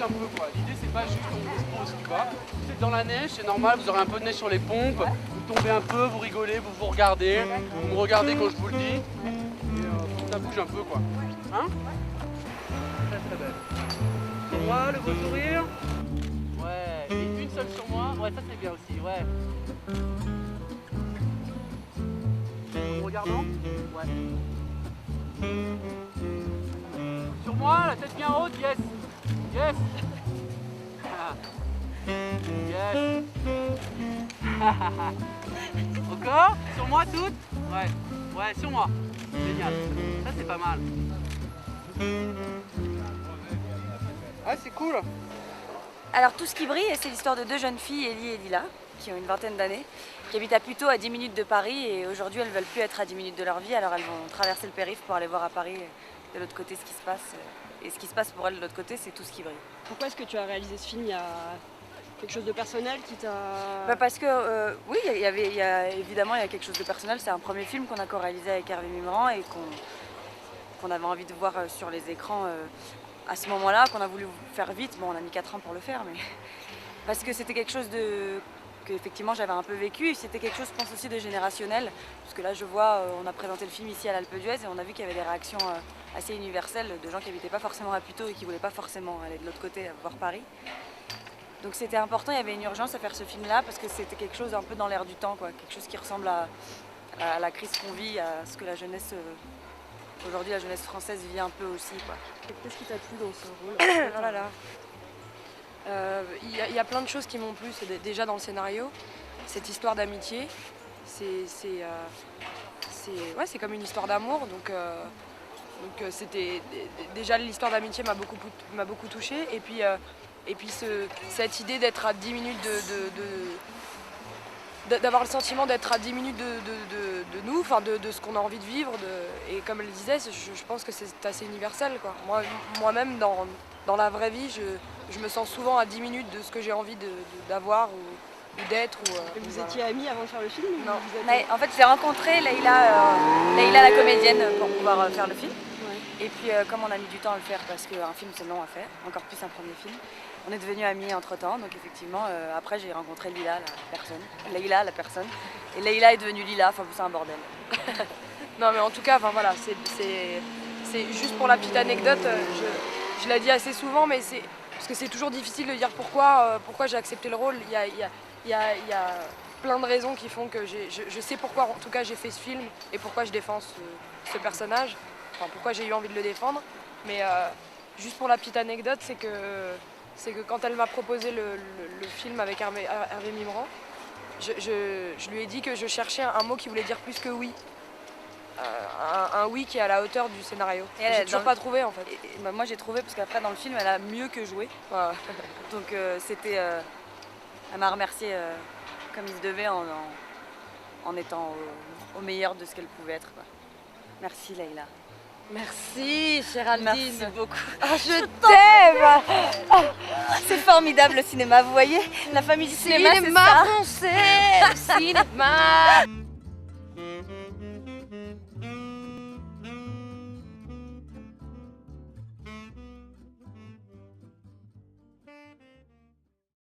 un peu quoi. L'idée c'est pas juste on se pose, tu vois. Vous êtes dans la neige, c'est normal, vous aurez un peu de neige sur les pompes, vous tombez un peu, vous rigolez, vous vous regardez, vous me regardez quand je vous le dis. Et ça bouge un peu quoi. Hein? Très très belle. Sur moi, le beau sourire. Ouais, et une seule sur moi. Ouais, ça c'est bien aussi, ouais. En me regardant? Ouais. Sur moi, la tête bien haute, yes. Yes. Yes. Encore? Sur moi toutes? Ouais. Ouais, sur moi. Génial. Ça c'est pas mal. Ah, c'est cool. Alors tout ce qui brille, c'est l'histoire de deux jeunes filles, Ellie et Lila, qui ont une vingtaine d'années, qui habitent à Puteaux à 10 minutes de Paris et aujourd'hui elles ne veulent plus être à 10 minutes de leur vie, alors elles vont traverser le périph' pour aller voir à Paris de l'autre côté ce qui se passe. Et ce qui se passe pour elles de l'autre côté, c'est tout ce qui brille. Pourquoi est-ce que tu as réalisé ce film? Il y a quelque chose de personnel qui t'a... Parce que oui, évidemment il y a quelque chose de personnel. C'est un premier film qu'on a co-réalisé avec Hervé Mimran et qu'on avait envie de voir sur les écrans à ce moment-là, qu'on a voulu faire vite. Bon, on a mis 4 ans pour le faire, mais parce que c'était quelque chose que effectivement j'avais un peu vécu. Et c'était quelque chose, je pense aussi, de générationnel. Parce que là, je vois, on a présenté le film ici à l'Alpe d'Huez et on a vu qu'il y avait des réactions assez universelles de gens qui n'habitaient pas forcément à Puteaux et qui ne voulaient pas forcément aller de l'autre côté voir Paris. Donc c'était important, il y avait une urgence à faire ce film-là parce que c'était quelque chose un peu dans l'air du temps, quoi. Quelque chose qui ressemble à la crise qu'on vit, à ce que la jeunesse, aujourd'hui la jeunesse française vit un peu aussi, quoi. Qu'est-ce qui t'a plu dans ce rôle? Oh là là. Il y a plein de choses qui m'ont plu. C'est déjà dans le scénario, cette histoire d'amitié, c'est comme une histoire d'amour. Donc c'était déjà l'histoire d'amitié m'a beaucoup touchée. Et puis cette idée d'être à 10 minutes d'avoir le sentiment d'être à 10 minutes de nous, enfin de ce qu'on a envie de vivre. Et comme elle disait, je pense que c'est assez universel, quoi. Moi-même, dans la vraie vie, je me sens souvent à 10 minutes de ce que j'ai envie d'avoir ou d'être. Et vous étiez amis avant de faire le film? Non. Mais en fait, j'ai rencontré Leïla la comédienne pour pouvoir faire le film. Ouais. Et puis, comme on a mis du temps à le faire, parce qu'un film c'est long à faire, encore plus un premier film, on est devenus amis entre temps. Donc effectivement, après j'ai rencontré Leïla la personne. Et Leïla est devenue Lila, enfin c'est un bordel. Non mais en tout cas, enfin voilà, c'est juste pour la petite anecdote, je l'ai dit assez souvent, mais parce que c'est toujours difficile de dire pourquoi j'ai accepté le rôle. Il y a plein de raisons qui font que je sais pourquoi en tout cas j'ai fait ce film et pourquoi je défends ce personnage, enfin pourquoi j'ai eu envie de le défendre. Mais juste pour la petite anecdote, c'est que quand elle m'a proposé le film avec Hervé Mimran, je lui ai dit que je cherchais un mot qui voulait dire plus que oui. Un oui qui est à la hauteur du scénario. Et j'ai toujours pas trouvé en fait. Bah, moi j'ai trouvé parce qu'après dans le film elle a mieux que joué. Ouais. Donc elle m'a remercié comme il se devait en étant au meilleur de ce qu'elle pouvait être, quoi. Merci Leïla. Merci Géraldine. Merci beaucoup. Oh, je t'aime. C'est formidable le cinéma, vous voyez? La famille du cinéma, c'est ça. Cinéma français, cinéma.